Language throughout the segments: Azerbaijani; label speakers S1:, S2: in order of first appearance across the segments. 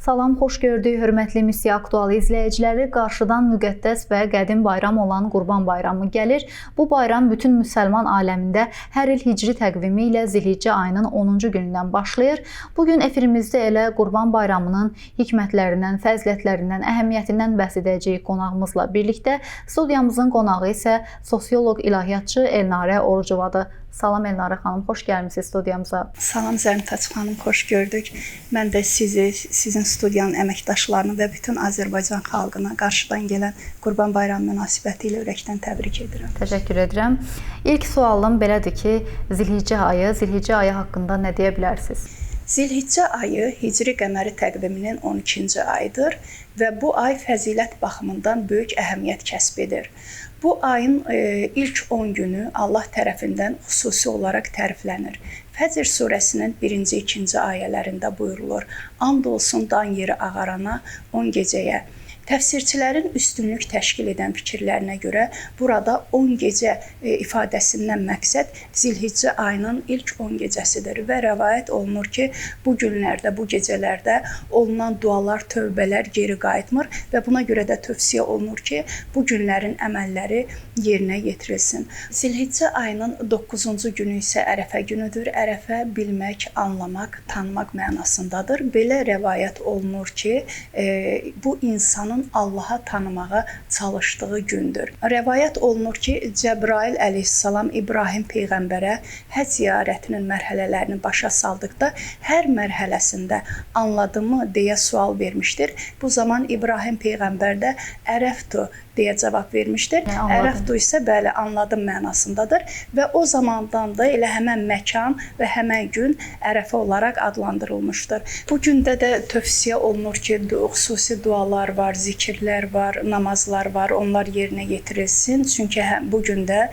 S1: Salam, xoş gördük, hörmətli Missiya Aktualı izləyiciləri. Qarşıdan müqəddəs və qədim bayram olan Qurban Bayramı gəlir. Bu bayram bütün müsəlman aləmində hər il hicri təqvimi ilə Zilhiccə ayının 10-cu günündən başlayır. Bugün efirimizdə elə Qurban Bayramının hikmətlərindən, fəzilətlərindən, əhəmiyyətindən bəhs edəcəyik qonağımızla birlikdə. Studiyamızın qonağı isə sosioloq, ilahiyyatçı Elnarə Orucovadır. Salam Elnarə xanım, xoş gəlmisiniz studiyamıza.
S2: Salam Zərnitaç xanım, xoş gördük. Mən də sizi, sizin studiyanın əməkdaşlarını və bütün Azərbaycan xalqına qarşıdan gələn Qurban Bayramı münasibəti ilə ürəkdən təbrik edirəm.
S1: Təşəkkür edirəm. İlk sualım belədir ki, Zilhiccə ayı haqqında nə deyə bilərsiniz?
S2: Zilhiccə ayı hicri qəməri təqviminin 12-ci ayıdır və bu ay fəzilət baxımından böyük əhəmiyyət kəsb edir. Bu ayın ilk 10 günü Allah tərəfindən xüsusi olaraq təriflənir. Fəcr surəsinin 1-ci, 2-ci ayələrində buyurulur: And olsun dan yeri ağarana 10 gecəyə. Təfsirçilərin üstünlük təşkil edən fikirlərinə görə burada 10 gecə ifadəsindən məqsəd Zilhiccə ayının ilk 10 gecəsidir və rəvayət olunur ki, bu günlərdə, bu gecələrdə olunan dualar, tövbələr geri qayıtmır və buna görə də tövsiyə olunur ki, bu günlərin əməlləri yerinə yetirilsin. Zilhiccə ayının 9-cu günü isə Ərəfə günüdür. Ərəfə bilmək, anlamaq, tanımaq mənasındadır. Belə rəvayət olunur ki, bu insanın Allaha tanımağa çalışdığı gündür. Rəvayət olunur ki, Cəbrail əleyhissalam İbrahim peyğəmbərə həcc ziyarətinin mərhələlərini başa saldıqda hər mərhələsində anladımı deyə sual vermişdir. Bu zaman İbrahim peyğəmbər də ərəftu deyə cavab vermişdir. Ərəftu isə bəli, anladım mənasındadır və o zamandan da elə həmən məkan və həmən gün Ərəfə olaraq adlandırılmışdır. Bu gündə də tövsiyə olunur ki, xüsusi dualar var, zikirlər var, namazlar var, onlar yerinə yetirilsin. Çünki bu gündə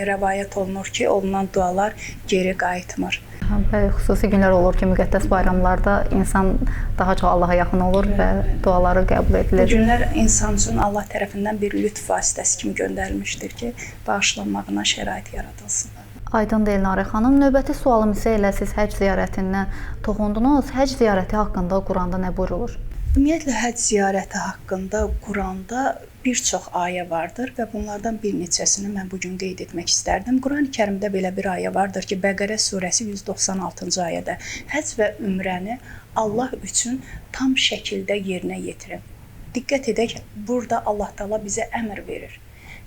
S2: rəvayət olunur ki, olunan dualar geri qayıtmır.
S1: Xüsusi günlər olur ki, müqəddəs bayramlarda insan daha çox Allaha yaxın olur və duaları qəbul edilir.
S2: Bu günlər insan üçün Allah tərəfindən bir lütf vasitəsi kimi göndərilmişdir ki, bağışlanmağına şərait yaradılsın.
S1: Aydındır Elnarə xanım. Növbəti sualım isə elə siz həcc ziyarətindən toxundunuz. Həcc ziyarəti haqqında Quranda nə buyurulur?
S2: Ümumiyyətlə, həcc ziyarəti haqqında Quranda bir çox ayə vardır və bunlardan bir neçəsini mən bugün qeyd etmək istərdim. Qurani-Kərimdə belə bir ayə vardır ki, Bəqərə surəsi 196-cı ayədə həcc və ümrəni Allah üçün tam şəkildə yerinə yetirin. Diqqət edək, burada Allah Taala bizə əmr verir.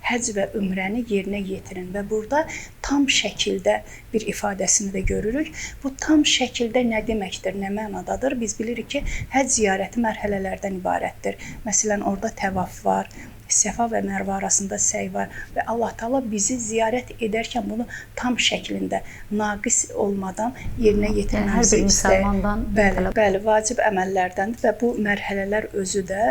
S2: Həcc və ümrəni yerinə yetirin və burada tam şəkildə bir ifadəsini də görürük. Bu tam şəkildə nə deməkdir, nə mənadadır? Biz bilirik ki, həcc ziyarəti mərhələlərdən ibarətdir. Məsələn, orada təvaf var, Səfa və Mərvə arasında səy var və Allah Taala bizi ziyarət edərkən bunu tam şəklində, naqis olmadan yerinə yetirməmizi istəyir. Bəli, vacib əməllərdəndir və bu mərhələlər özü də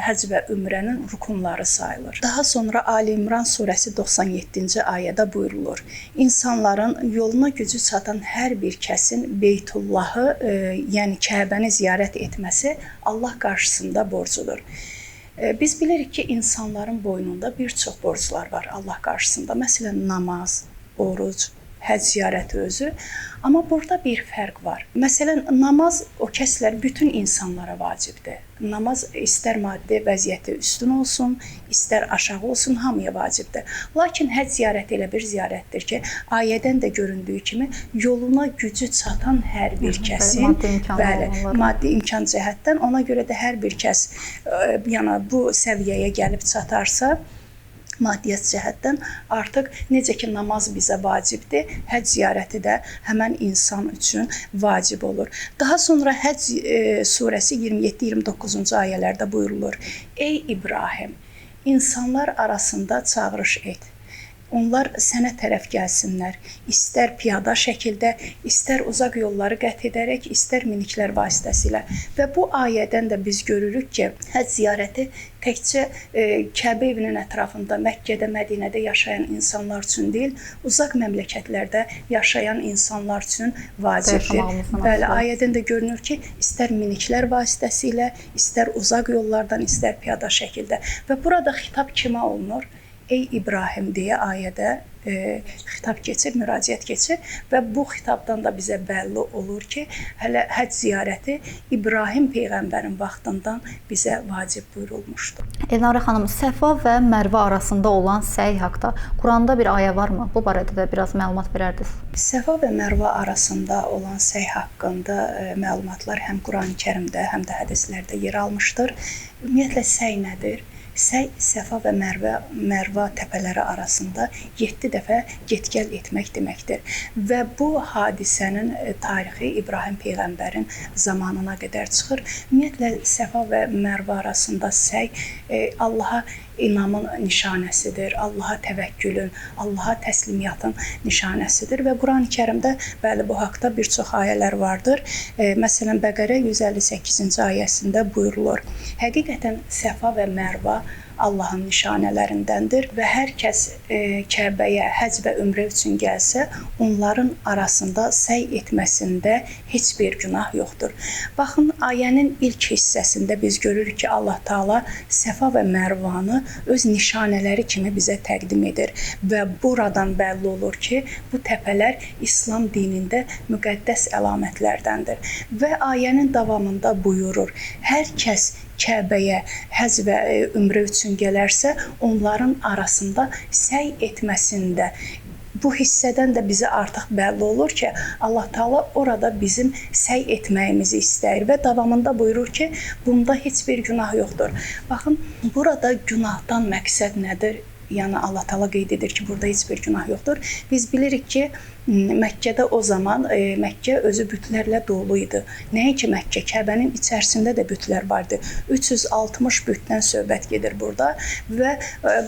S2: həcc və ümrənin rukunları sayılır. Daha sonra Ali İmran surəsi 97-ci ayədə buyurulur: İnsanların yoluna gücü çatan hər bir kəsin Beytullahı, yəni Kəbəni ziyarət etməsi Allah qarşısında borcudur. Biz bilirik ki, insanların boynunda bir çox borclar var Allah qarşısında. Məsələn, namaz, oruc, həcc ziyarəti özü. Amma burada bir fərq var. Məsələn, namaz o kəslər bütün insanlara vacibdir. Namaz istər maddi vəziyyəti üstün olsun, istər aşağı olsun, hamıya vacibdir. Lakin həcc ziyarəti elə bir ziyarətdir ki, ayədən də göründüyü kimi yoluna gücü çatan hər bir kəsin, maddi imkan cəhətdən, ona görə də hər bir kəs yəni bu səviyyəyə gəlib çatarsa, maddiyyat cəhətdən artıq necə ki namaz bizə vacibdir, həcc ziyarəti də həmən insan üçün vacib olur. Daha sonra Həcc surəsi 27-29-cu ayələrdə buyurulur: Ey İbrahim, insanlar arasında çağırış et. Onlar sənə tərəf gəlsinlər, istər piyada şəkildə, istər uzaq yolları qət edərək, istər miniklər vasitəsilə. Və bu ayədən də biz görürük ki, həcc ziyarəti təkcə Kəbə evinin ətrafında, Məkkədə, Mədinədə yaşayan insanlar üçün deyil, uzaq məmləkətlərdə yaşayan insanlar üçün vacibdir. Bəli, ayədən də görünür ki, istər miniklər vasitəsilə, istər uzaq yollardan, istər piyada şəkildə. Və burada xitab kimə olunur? Ey İbrahim deyə ayədə xitab keçir, müraciət keçir və bu xitabdan da bizə bəlli olur ki, hələ həcc ziyarəti İbrahim peyğəmbərin vaxtından bizə vacib buyurulmuşdur.
S1: Elnarə xanım, Səfa və Mərvə arasında olan səy haqqında Quranda bir ayə varmı? Bu barədə də biraz məlumat verərdiniz.
S2: Səfa və Mərvə arasında olan səy haqqında məlumatlar həm Qurani-Kərimdə, həm də hədislərdə yer almışdır. Ümumiyyətlə səy nədir? Səy Səfa və Mərvə təpələri arasında 7 dəfə get-gəl etmək deməkdir. Və bu hadisənin tarixi İbrahim peyğəmbərin zamanına qədər çıxır. Ümumiyyətlə Səfa və Mərvə arasında səy Allaha inamın nişanəsidir, Allaha təvəkkülün, Allaha təslimiyyatın nişanəsidir və Qurani-Kərimdə bəli bu haqqda bir çox ayələr vardır. Məsələn, Bəqərə 158-ci ayəsində buyurulur: Həqiqətən Səfa və Mərvə Allahın nişanələrindəndir və hər kəs Kəbəyə həcc və ümrə üçün gəlsə, onların arasında səy etməsində heç bir günah yoxdur. Baxın, ayənin ilk hissəsində biz görürük ki, Allah Taala Səfa və Mərvanı öz nişanələri kimi bizə təqdim edir və buradan bəlli olur ki, bu təpələr İslam dinində müqəddəs əlamətlərdəndir. Və ayənin davamında buyurur: hər kəs Kəbəyə həcc və ümrə üçün gələrsə, onların arasında səy etməsində. Bu hissədən də bizə artıq bəlli olur ki, Allah Taala orada bizim səy etməyimizi istəyir və davamında buyurur ki, bunda heç bir günah yoxdur. Baxın, burada günahdan məqsəd nədir? Yəni Allah Taala qeyd edir ki, burada heç bir günah yoxdur. Biz bilirik ki, Məkkədə o zaman Məkkə özü bütlərlə dolu idi. Nəinki Məkkə, Kəbənin içərisində də bütlər vardı. 360 bütdən söhbət gedir burada və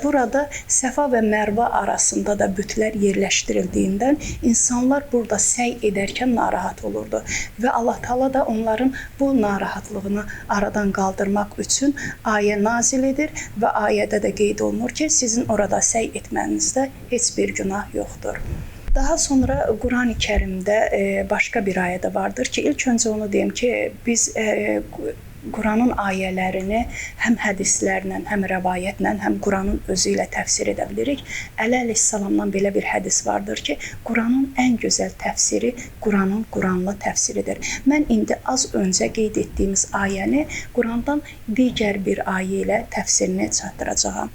S2: burada Səfa və Mərvə arasında da bütlər yerləşdirildiyindən insanlar burada səy edərkən narahat olurdu və Allah Taala da onların bu narahatlığını aradan qaldırmaq üçün ayə nazil edir və ayədə də qeyd olunur ki, sizin orada səy etmənizdə heç bir günah yoxdur. Daha sonra Qurani-Kərimdə başqa bir ayə də vardır ki, ilk öncə onu deyim ki, biz Quranın ayələrini həm hədislərlə, həm rəvayətlə, həm Quranın özü ilə təfsir edə bilirik. Əli əleyhissalamdan belə bir hədis vardır ki, Quranın ən gözəl təfsiri Quranın Quranla təfsiridir. Mən indi az öncə qeyd etdiyimiz ayəni Qurandan digər bir ayə ilə təfsirini çatdıracağam.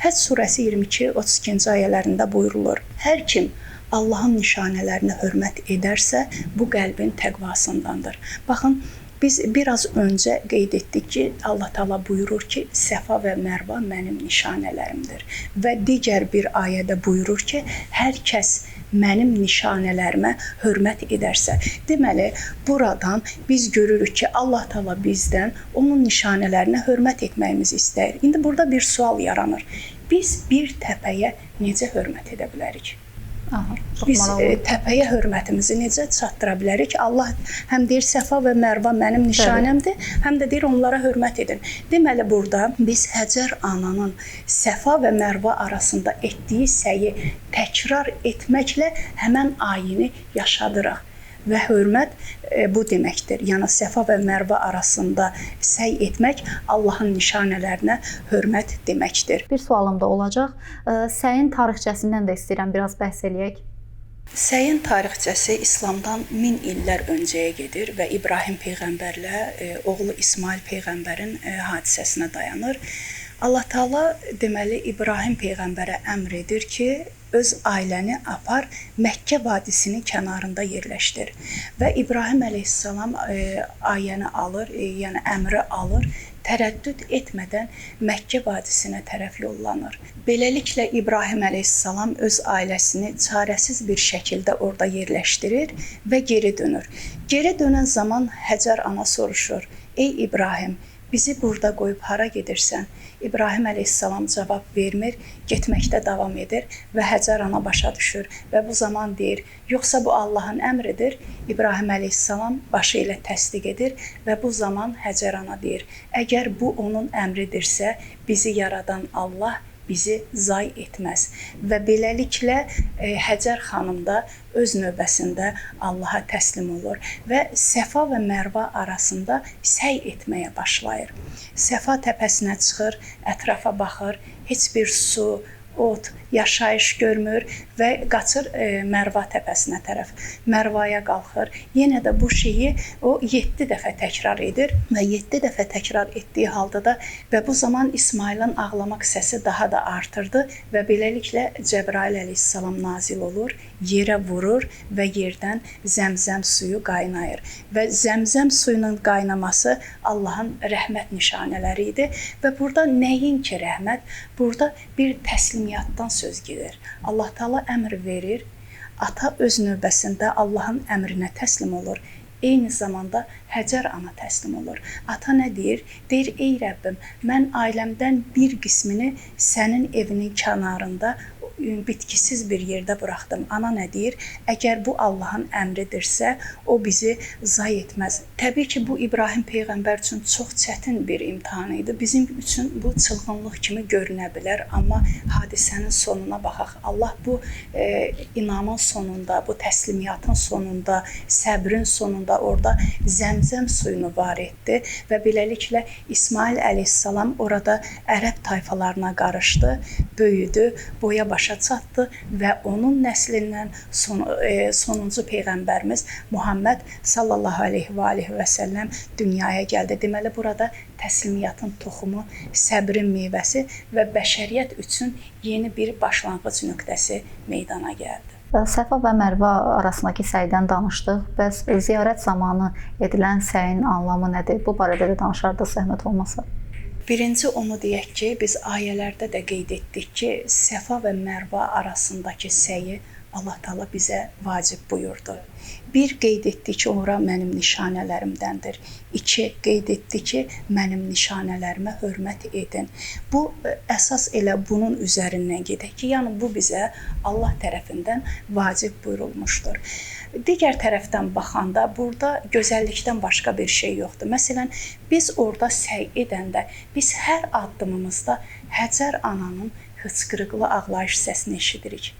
S2: Həcc surəsi 22-32-ci ayələrində buyurulur: hər kim Allahın nişanələrinə hörmət edərsə, bu qəlbin təqvasındandır. Baxın, biz biraz öncə qeyd etdik ki, Allah Taala buyurur ki, Səfa və Mərvə mənim nişanələrimdir. Və digər bir ayədə buyurur ki, hər kəs mənim nişanələrimə hörmət edərsə. Deməli, buradan biz görürük ki, Allah Taala bizdən onun nişanələrinə hörmət etməyimizi istəyir. İndi burada bir sual yaranır. Biz bir təpəyə necə hörmət edə bilərik? Biz təpəyə hörmətimizi necə çatdıra bilərik? Allah həm deyir Səfa və Mərvə mənim nişanəmdir, həm də deyir onlara hörmət edin. Deməli, burada biz Həcər ananın Səfa və Mərvə arasında etdiyi səyi təkrar etməklə həmən ayini yaşadırıq. Və hörmət bu deməkdir. Yəni Səfa və Mərvə arasında səy etmək Allahın nişanələrinə hörmət deməkdir.
S1: Bir sualım da olacaq. Səyin tarixçəsindən də istəyirəm biraz bəhs eləyək.
S2: Səyin tarixçəsi İslamdan 1000 illər öncəyə gedir və İbrahim peyğəmbərlə oğlu İsmail peyğəmbərin hadisəsinə dayanır. Allah Taala deməli İbrahim peyğəmbərə əmr edir ki, öz ailəni apar, Məkkə vadisinin kənarında yerləşdir. Və İbrahim əleyhissalam ayəni alır, yəni əmri alır, tərəddüd etmədən Məkkə vadisinə tərəf yollanır. Beləliklə İbrahim əleyhissalam öz ailəsini çarəsiz bir şəkildə orada yerləşdirir və geri dönür. Geri dönən zaman Həcər ana soruşur: "Ey İbrahim, bizi burada qoyub hara gedirsən?" İbrahim əleyhissalam cavab vermir, getməkdə davam edir və Həcər ana başa düşür və bu zaman deyir: "Yoxsa bu Allahın əmridir?" İbrahim əleyhissalam başı ilə təsdiq edir və bu zaman Həcər ana deyir: "Əgər bu onun əmridirsə, bizi yaradan Allah bizi zay etməz." Və beləliklə Həcər xanım da öz növbəsində Allaha təslim olur və Səfa və Mərvə arasında səy etməyə başlayır. Səfa təpəsinə çıxır, ətrafa baxır, heç bir su ot, yaşayış görmür və qaçır Mərva təpəsinə tərəf. Mərvaya qalxır. Yenə də bu şeyi o 7 dəfə təkrar edir və 7 dəfə təkrar etdiyi halda da və bu zaman İsmailin ağlamaq səsi daha da artırdı və beləliklə Cəbrail əleyhissalam nazil olur, yerə vurur və yerdən zəmzəm suyu qaynayır. Və zəmzəm suyunun qaynaması Allahın rəhmət nişanələri idi və burada nəinki rəhmət, burada bir təslimiyyatdan söz gedir. Allah Taala əmr verir, ata öz növbəsində Allahın əmrinə təslim olur. Eyni zamanda Həcər ana təslim olur. Ata nə deyir? Deyir, ey Rəbbim, mən ailəmdən bir qismini sənin evinin kənarında bitkisiz bir yerdə buraxdım. Ana nə deyir? Əgər bu Allahın əmridirsə, o bizi zay etməz. Təbii ki, bu İbrahim peyğəmbər üçün çox çətin bir imtahan idi. Bizim üçün bu çılğınlıq kimi görünə bilər, amma hadisənin sonuna baxaq. Allah bu inamın sonunda, bu təslimiyyatın sonunda, səbrin sonunda orada zəmzəm suyunu var etdi və beləliklə İsmail əleyhissalam orada ərəb tayfalarına qarışdı, böyüdü, boya başa çatdı və onun nəslindən sonuncu peyğəmbərimiz Muhammed sallallahu aleyhi və səlləm dünyaya gəldi. Deməli, burada təslimiyyatın toxumu, səbrin meyvəsi və bəşəriyyət üçün yeni bir başlanğıc nöqtəsi meydana gəldi.
S1: Səfa və Mərva arasındakı səydən danışdıq. Bəs ziyarət zamanı edilən səyin anlamı nədir? Bu barədə də danışardıq, zəhmət olmasa.
S2: Birinci onu deyək ki, biz ayələrdə də qeyd etdik ki, Səfa və Mərva arasındakı səyi Allah Taala bizə vacib buyurdu. Bir, qeyd etdi ki, ora mənim nişanələrimdəndir. 2, qeyd etdi ki, mənim nişanələrimə hörmət edin. Bu, əsas elə bunun üzərindən gedək ki, yəni bu bizə Allah tərəfindən vacib buyurulmuşdur. Digər tərəfdən baxanda, burada gözəllikdən başqa bir şey yoxdur. Məsələn, biz orada səy edəndə, biz hər addımımızda Həcər ananın hıçqırıqlı ağlayış səsini eşidirik.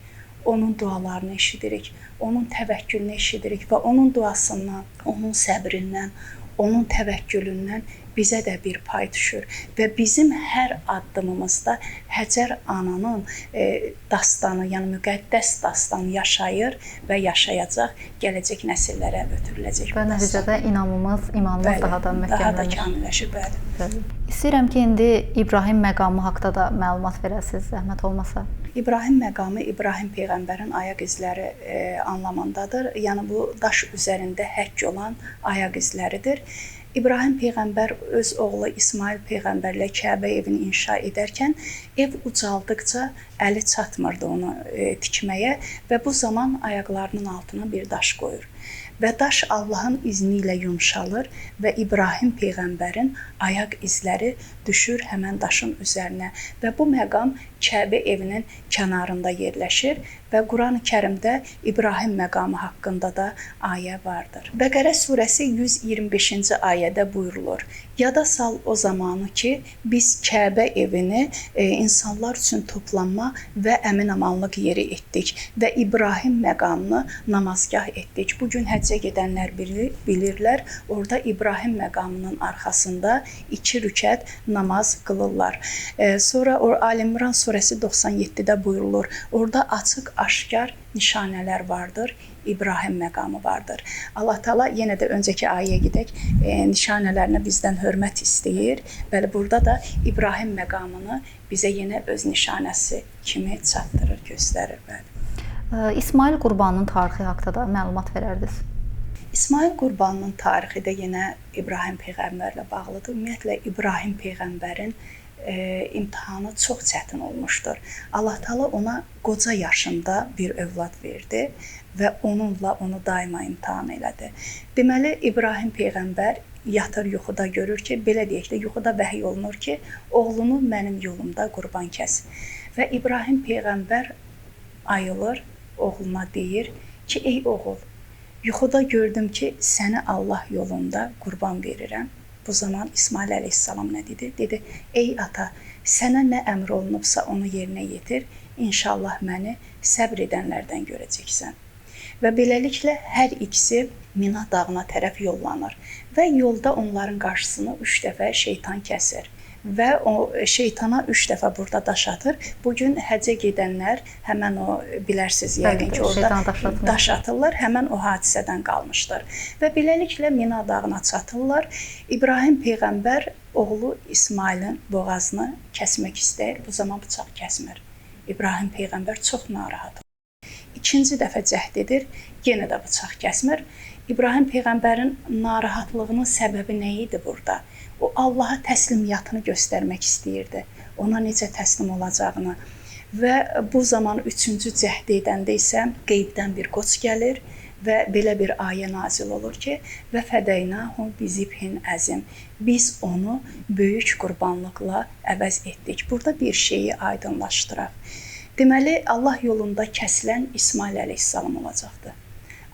S2: Onun dualarını eşidirik, onun təvəkkülünü eşidirik və onun duasından, onun səbrindən, onun təvəkkülündən bizə də bir pay düşür və bizim hər addımımızda Həcər ananın dastanı, yəni müqəddəs dastanı yaşayır və yaşayacaq, gələcək nəsillərə ötürüləcək.
S1: Və nəticədə inanmamız, imanımız daha da möhkəmlənir.
S2: Daha da kamilləşir, bəli.
S1: İstəyirəm ki, indi İbrahim məqamı haqqında da məlumat verəsiniz, zəhmət olmasa.
S2: İbrahim məqamı İbrahim peyğəmbərin ayaq izləri anlamındadır. Yəni bu daş üzərində həkk olan ayaq izləridir. İbrahim peyğəmbər öz oğlu İsmail peyğəmbərlə Kəbə evini inşa edərkən ev ucaldıqca əli çatmırdı onu tikməyə və bu zaman ayaqlarının altına bir daş qoyur. Və daş Allahın izni ilə yumşalır və İbrahim peyğəmbərin ayaq izləri düşür həmən daşın üzərinə və bu məqam Kəbə evinin kənarında yerləşir və Qurani-Kərimdə İbrahim məqamı haqqında da ayə vardır. Bəqərə surəsi 125-ci ayədə buyurulur: "Yada sal o zamanı ki, biz Kəbə evini insanlar üçün toplanma və əmin-amanlıq yeri etdik və İbrahim məqamını namazgah etdik." Bu gün həccə gedənlər bilirlər, orada İbrahim məqamının arxasında 2 rükət namaz qılırlar. Sonra Ali-İmran surəsi 97-də buyurulur. Orada açıq aşkar nişanələr vardır. İbrahim məqamı vardır. Allah Taala yenə də öncəki ayəyə gedək, nişanələrinə bizdən hörmət istəyir. Bəli, burada da İbrahim məqamını bizə yenə öz nişanəsi kimi çatdırır, göstərir. Bəli.
S1: İsmail Qurbanının tarixi haqqında da məlumat verərdiniz.
S2: İsmail Qurbanının tarixi də yenə İbrahim peyğəmbərlə bağlıdır. Ümumiyyətlə İbrahim peyğəmbərin imtahanı çox çətin olmuşdur. Allah Taala ona qoca yaşında bir övlad verdi və onunla onu daima imtahan elədi. Deməli, İbrahim peyğəmbər yatır yuxuda görür ki, belə deyək də, yuxuda vəhy olunur ki, oğlunu mənim yolumda qurban kəs. Və İbrahim peyğəmbər ayılır, oğluna deyir ki, ey oğul, yuxuda gördüm ki, səni Allah yolunda qurban verirəm. Bu zaman İsmail əleyhissalam nə dedi? Dedi, ey ata, sənə nə əmr olunubsa onu yerinə yetir, İnşallah məni səbr edənlərdən görəcəksən. Və beləliklə hər ikisi Mina dağına tərəf yollanır və yolda onların qarşısını 3 dəfə şeytan kəsir. və o şeytana 3 dəfə burada daş atır. Bu gün həccə gedənlər həmən o bilərsiniz yəqin ki, orada daş atırlar, həmən o hadisədən qalmışdır. Və beləliklə Mina dağına çatırlar. İbrahim peyğəmbər oğlu İsmailin boğazını kəsmək istəyir. Bu zaman bıçaq kəsmir. İbrahim peyğəmbər çox narahat olur. İkinci dəfə cəhd edir, yenə də bıçaq kəsmir. İbrahim peyğəmbərin narahatlığının səbəbi nə idi burada? O Allaha təslimiyyatını göstərmək istəyirdi. Ona necə təslim olacağını. Və bu zaman üçüncü cəhd edəndə isə qeybdən bir qoç gəlir və belə bir ayə nazil olur ki, və fədəynahu bizibhin əzim. Biz onu böyük qurbanlıqla əvəz etdik. Burada bir şeyi aydınlaşdıraq. Deməli, Allah yolunda kəsilən İsmail əleyhissalam olacaqdı.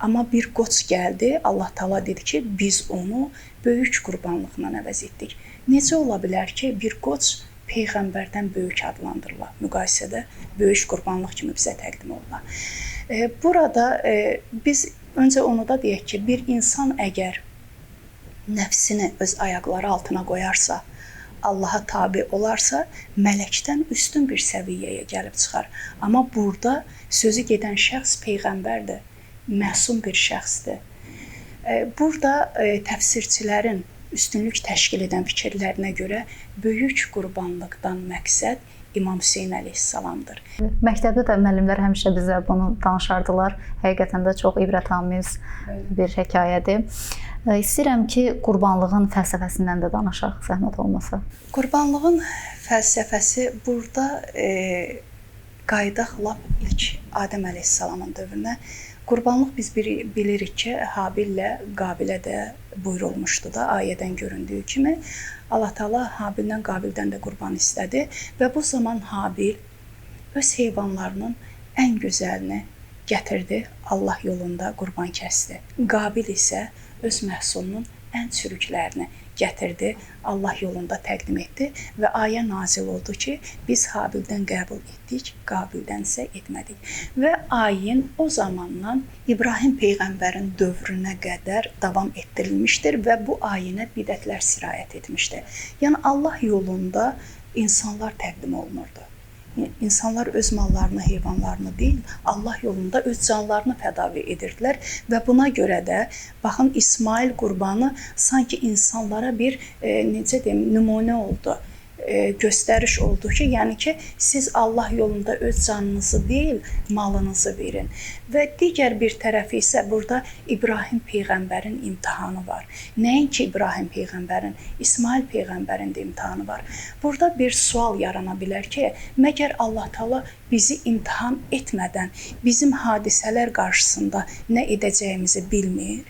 S2: Amma bir qoç gəldi, Allah Taala dedi ki, biz onu böyük qurbanlıqla əvəz etdik. Necə ola bilər ki, bir qoç peyğəmbərdən böyük adlandırılar? Müqayisədə böyük qurbanlıq kimi bizə təqdim olunur. Burada biz öncə onu da deyək ki, bir insan əgər nəfsini öz ayaqları altına qoyarsa, Allaha tabe olarsa, mələkdən üstün bir səviyyəyə gəlib çıxar. Amma burada sözü gedən şəxs peyğəmbərdir. Məsum bir şəxsdir. Burada təfsirçilərin üstünlük təşkil edən fikirlərinə görə böyük qurbanlıqdan məqsəd İmam Hüseyn əleyhissalamdır.
S1: Məktəbdə də müəllimlər həmişə bizə bunu danışardılar. Həqiqətən də çox ibrətamiz bir hekayədir. İstəyirəm ki, qurbanlığın fəlsəfəsindən də danışaq, zəhmət olmasa.
S2: Qurbanlığın fəlsəfəsi burada qayıdaq lap ilk Adəm əleyhissalamın dövrünə. Qurbanlıq biz bilirik ki, Habillə Qabilə də buyurulmuşdu da, ayədən göründüyü kimi. Allah Taala Habildən, Qabildən də qurban istədi və bu zaman Habil öz heyvanlarının ən gözəlini gətirdi, Allah yolunda qurban kəsdi. Qabil isə öz məhsulunun ən çürüklərini gətirdi, Allah yolunda təqdim etdi və ayə nazil oldu ki, biz Habildən qəbul etdik, Qabildən isə etmədik. Və ayin o zamandan İbrahim peyğəmbərin dövrünə qədər davam etdirilmişdir və bu ayinə bidətlər sirayət etmişdir. Yəni Allah yolunda insanlar təqdim olunurdu. İnsanlar öz mallarını, heyvanlarını deyil, Allah yolunda öz canlarını fədavi edirdilər və buna görə də baxın İsmail qurbanı sanki insanlara bir necə deyim, nümunə oldu. Göstəriş oldu ki, yəni ki, siz Allah yolunda öz canınızı deyil, malınızı verin. Və digər bir tərəfi isə burada İbrahim peyğəmbərin imtahanı var. Nəinki İbrahim peyğəmbərin, İsmail peyğəmbərin də imtahanı var. Burada bir sual yarana bilər ki, məgər Allah Taala bizi imtahan etmədən bizim hadisələr qarşısında nə edəcəyimizi bilmir?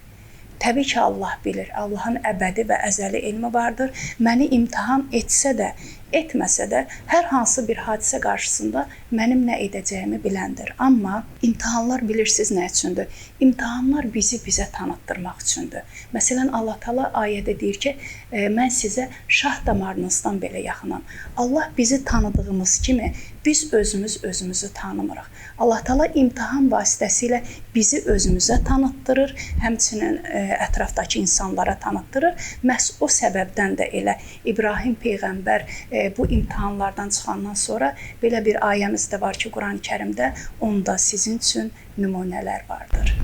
S2: Təbii ki, Allah bilir. Allahın əbədi və əzəli elmi vardır. Məni imtahan etsə də, etməsə də, hər hansı bir hadisə qarşısında mənim nə edəcəyimi biləndir. Amma imtahanlar bilirsiniz nə üçündür? İmtahanlar bizi bizə tanıtdırmaq üçündür. Məsələn, Allah Taala ayədə deyir ki, mən sizə şah damarınızdan belə yaxınam. Allah bizi tanıdığımız kimi biz özümüzü tanımırıq. Allah Taala imtahan vasitəsilə bizi özümüzə tanıtdırır, həmçinin ətrafdakı insanlara tanıtdırır. Məhz o səbəbdən də elə İbrahim peyğəmbər bu imtahanlardan çıxandan sonra belə bir ayəmiz də var ki, Qurani-Kərimdə onda sizin üçün nümunələr vardır.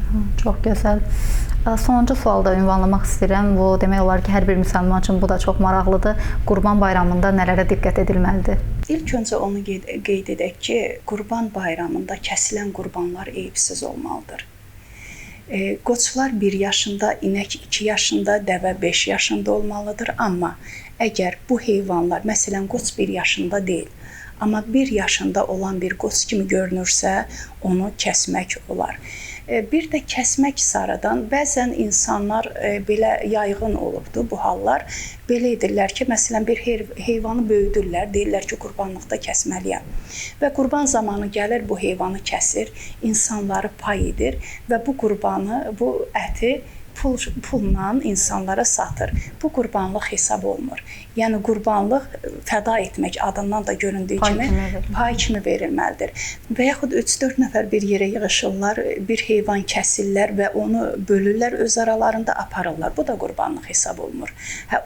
S1: Çox gözəl. Sonuncu sualı da ünvanlamaq istəyirəm. Bu demək olar ki, hər bir müsəlman üçün bu da çox maraqlıdır. Qurban bayramında nələrə diqqət edilməlidir?
S2: İlk öncə onu qeyd edək ki, Qurban bayramında kəsilən qurbanlar eyibsiz olmalıdır. Qoçlar 1 yaşında, inək 2 yaşında, dəvə 5 yaşında olmalıdır. Amma əgər bu heyvanlar, məsələn, qoç 1 yaşında deyil, amma 1 yaşında olan bir qoç kimi görünürsə, onu kəsmək olar. Bir də kəsmək sarıdan bəzən insanlar belə yayğın olubdu bu hallar. Belə edirlər ki, məsələn, bir heyvanı böyüdürlər, deyirlər ki, qurbanlıqda kəsməliyəm. Və qurban zamanı gəlir, bu heyvanı kəsir, insanları pay edir və bu qurbanı, bu əti pulla insanlara satır. Bu qurbanlıq hesab olmur. Yəni qurbanlıq fəda etmək adından da göründüyü kimi pay kimi verilməlidir. Və yaxud 3-4 nəfər bir yerə yığılırlar, bir heyvan kəsirlər və onu bölürlər, öz aralarında aparırlar. Bu da qurbanlıq hesab olunur.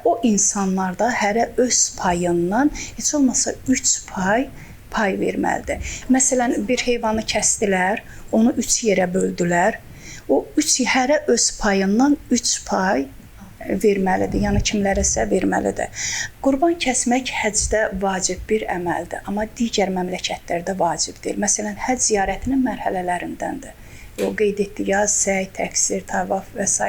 S2: O insanlarda hərə öz payından heç olmasa 3 pay verməlidir. Məsələn, bir heyvanı kəsdilər, onu 3 yerə böldülər. O hərə öz payından 3 pay verməlidir. Yəni kimlərəsə verməlidir. Qurban kəsmək həcdə vacib bir əməldir, amma digər məmləkətlərdə vacib deyil. Məsələn, həcc ziyarətinin mərhələlərindəndir. O qeyd etdik ya, səy, təqsir, tavaf və s.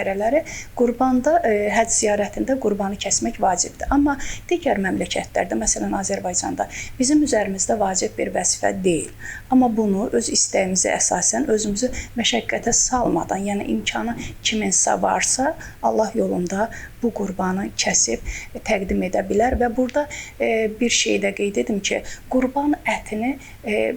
S2: Qurbanda, həcc ziyarətində qurbanı kəsmək vacibdir. Amma digər məmləkətlərdə, məsələn Azərbaycanda bizim üzərimizdə vacib bir vəzifə deyil. Amma bunu öz istəyimizə əsasən özümüzü məşəqqətə salmadan, yəni imkanı kiminsə varsa, Allah yolunda bu qurbanı kəsib təqdim edə bilər və burada bir şey də qeyd edim ki, qurban ətini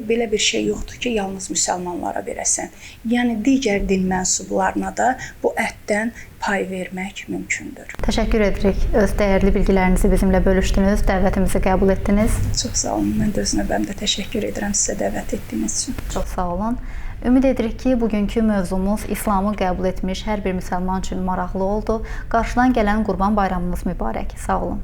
S2: belə bir şey yoxdur ki, yalnız müsəlmanlara verəsən. Yəni digər din mənsublarına da bu ətdən pay vermək mümkündür.
S1: Təşəkkür edirik. Öz dəyərli bilgilərinizi bizimlə bölüşdünüz, dəvətimizi qəbul etdiniz.
S2: Çox sağ olun. Mən də öz növbəmdə təşəkkür edirəm sizə dəvət etdiyiniz üçün.
S1: Çox sağ olun. Ümid edirik ki, bugünkü mövzumuz İslamı qəbul etmiş hər bir müsəlman üçün maraqlı oldu. Qarşıdan gələn Qurban Bayramınız mübarək. Sağ olun.